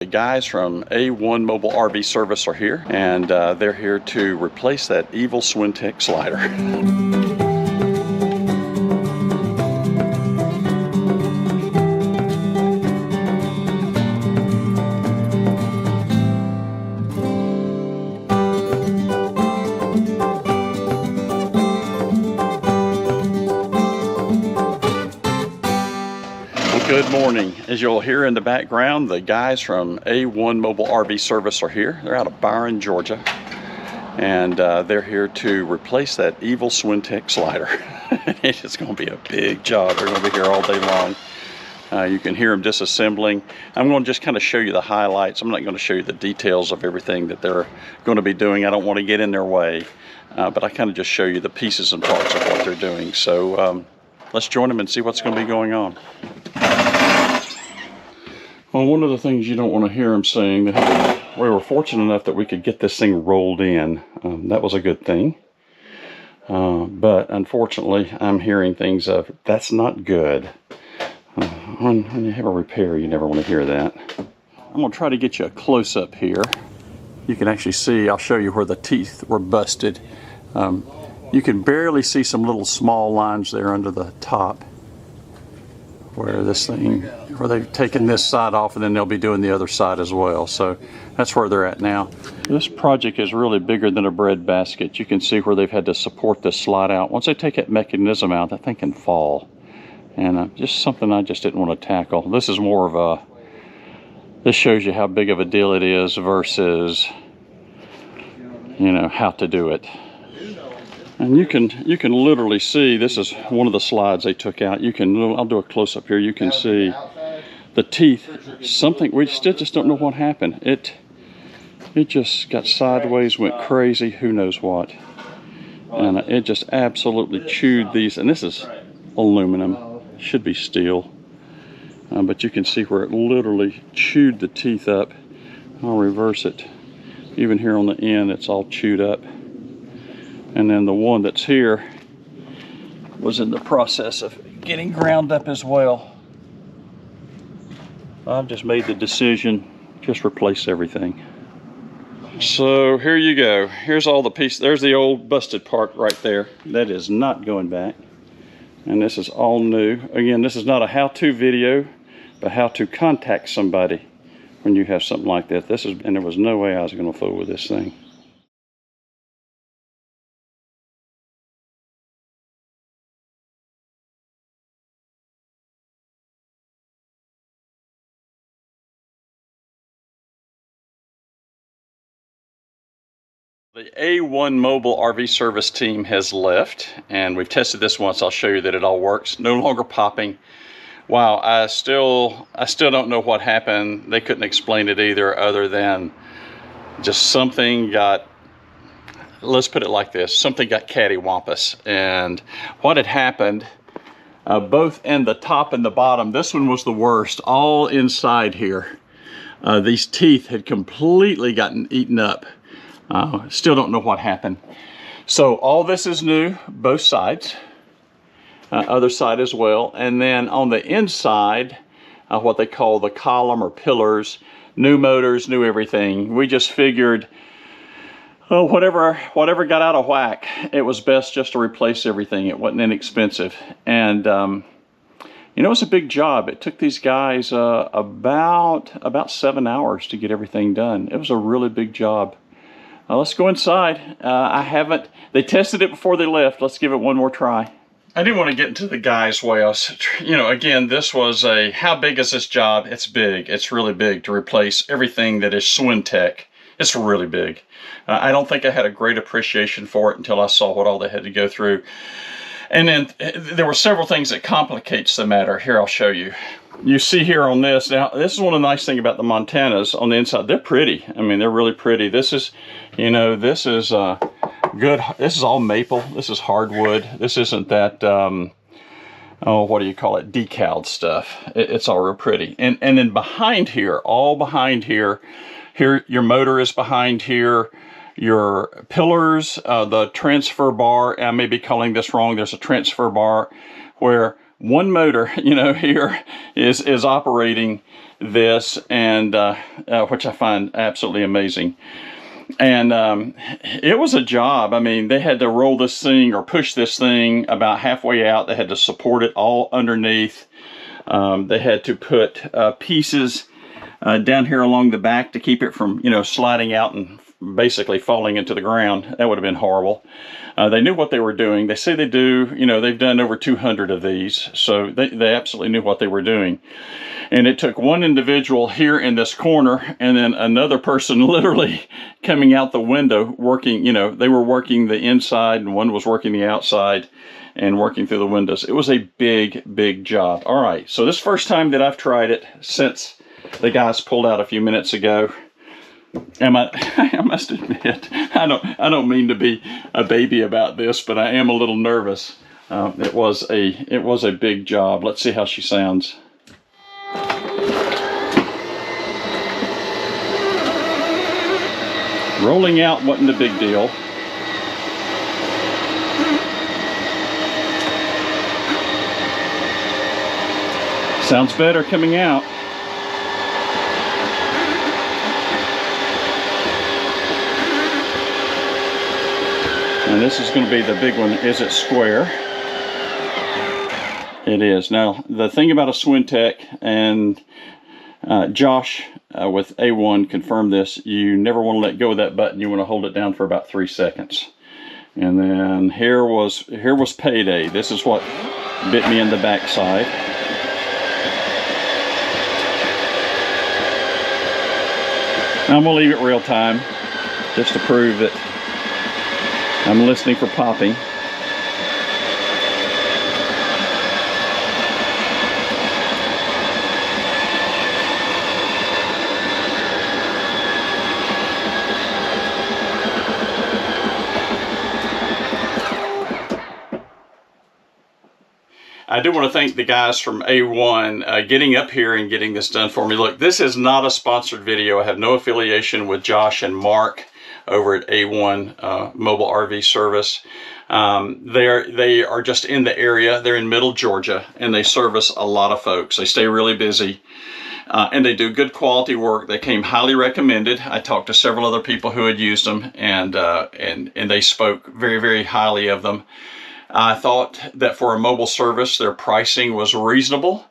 Guys from A1 Mobile RV Service are here, and they're here to replace that evil Schwintek slider. Good morning. As you'll hear in the background, the guys from A1 Mobile RV Service are here. They're out of Byron, Georgia, and they're here to replace that evil Schwintek slider. It's going to be a big job. They're going to be here all day long. You can hear them disassembling. I'm going to just kind of show you the highlights. I'm not going to show you the details of everything that they're going to be doing. I don't want to get in their way, but I kind of just show you the pieces and parts of what they're doing. So let's join them and see what's going to be going on. Well, one of the things you don't want to hear them saying, that we were fortunate enough that we could get this thing rolled in. That was a good thing. But unfortunately, I'm hearing things of, that's not good. When you have a repair, you never want to hear that. I'm going to try to get you a close-up here. You can actually see, I'll show you where the teeth were busted. You can barely see some little small lines there under the top, where they've taken this side off, and then they'll be doing the other side as well. So that's where they're at now. This project is really bigger than a bread basket. You can see where they've had to support this slide out. Once they take that mechanism out, that thing can fall. And just something I just didn't want to tackle. This is more of a, this shows you how big of a deal it is versus, you know, how to do it. And you can literally see, this is one of the slides they took out. I'll do a close-up here. You can see the teeth, something, we still just don't know what happened. It just got sideways, went crazy, who knows what. And it just absolutely chewed these, and this is aluminum, should be steel. But you can see where it literally chewed the teeth up. I'll reverse it. Even here on the end, it's all chewed up. And then the one that's here was in the process of getting ground up as well. I've just made the decision, just replace everything. So here you go. Here's all the pieces. There's the old busted part right there. That is not going back. And this is all new. Again, this is not a how-to video, but how to contact somebody when you have something like that. And there was no way I was going to fool with this thing. The A1 Mobile RV Service team has left, and we've tested this once. I'll show you that it all works. No longer popping. Wow, I still don't know what happened. They couldn't explain it either, other than just something got, let's put it like this, something got cattywampus. And what had happened, both in the top and the bottom, this one was the worst, all inside here. These teeth had completely gotten eaten up. Still don't know what happened. So all this is new, both sides, other side as well. And then on the inside, what they call the column or pillars, new motors, new everything. We just figured, oh, whatever got out of whack, it was best just to replace everything. It wasn't inexpensive. And you know, it's a big job. It took these guys about 7 hours to get everything done. It was a really big job. Let's go inside. They tested it before they left. Let's give it one more try. I didn't want to get into the guy's way. Again, this was how big is this job? It's big. It's really big to replace everything that is Schwintek. It's really big. I don't think I had a great appreciation for it until I saw what all they had to go through. And then there were several things that complicates the matter. Here, I'll show you. You see here on this, now this is one of the nice things about the Montanas on the inside. They're pretty. I mean, they're really pretty. This is, you know, this is good. This is all maple. This is hardwood. This isn't that, oh, what do you call it? Decaled stuff. It's all real pretty. And then behind here, all behind here, your motor is behind here. Your pillars, the transfer bar, I may be calling this wrong. There's a transfer bar where one motor, you know, here is operating this, and which I find absolutely amazing. And it was a job. I mean, they had to roll this thing or push this thing about halfway out. They had to support it all underneath. They had to put pieces down here along the back to keep it from, you know, sliding out and basically falling into the ground. That would have been horrible. They knew what they were doing. They say they do, you know, they've done over 200 of these, so they absolutely knew what they were doing. And it took one individual here in this corner and then another person literally coming out the window working, you know, they were working the inside and one was working the outside and working through the windows. It was a big, big job. All right, so this first time that I've tried it since the guys pulled out a few minutes ago. I must admit, I don't mean to be a baby about this, but I am a little nervous. It was a big job. Let's see how she sounds. Rolling out wasn't a big deal. Sounds better coming out. And this is going to be the big one. Is it square? It is. Now, the thing about a Schwintek, and Josh with A1 confirmed this, you never want to let go of that button. You want to hold it down for about 3 seconds. And then here was payday. This is what bit me in the backside. I'm going to leave it real time just to prove that I'm listening for popping. I do want to thank the guys from A1 getting up here and getting this done for me. Look, this is not a sponsored video. I have no affiliation with Josh and Mark over at A1 Mobile RV Service. They are just in the area. They're in Middle Georgia, and they service a lot of folks. They stay really busy, and they do good quality work. They came highly recommended. I talked to several other people who had used them, and they spoke very, very highly of them. I thought that for a mobile service, their pricing was reasonable.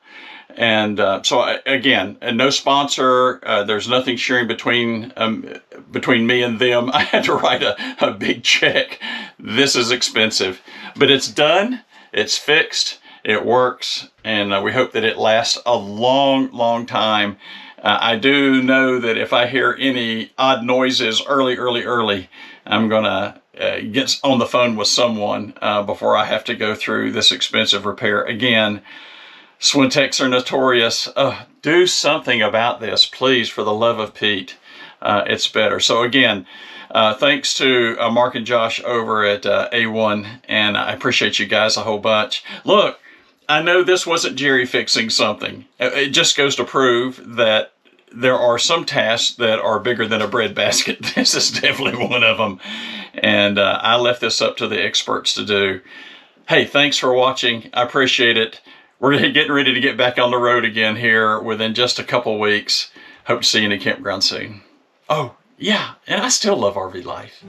And again, no sponsor, there's nothing sharing between me and them. I had to write a big check. This is expensive, but it's done, it's fixed, it works, and we hope that it lasts a long, long time. I do know that if I hear any odd noises early, I'm gonna get on the phone with someone before I have to go through this expensive repair. Again, Schwinteks are notorious. Do something about this, please, for the love of Pete. It's better. So again, thanks to Mark and Josh over at A1, and I appreciate you guys a whole bunch. Look, I know this wasn't Jerry fixing something. It just goes to prove that there are some tasks that are bigger than a bread basket. This is definitely one of them. And I left this up to the experts to do. Hey, thanks for watching. I appreciate it. We're getting ready to get back on the road again here within just a couple weeks. Hope to see you in a campground soon. Oh, yeah, and I still love RV life.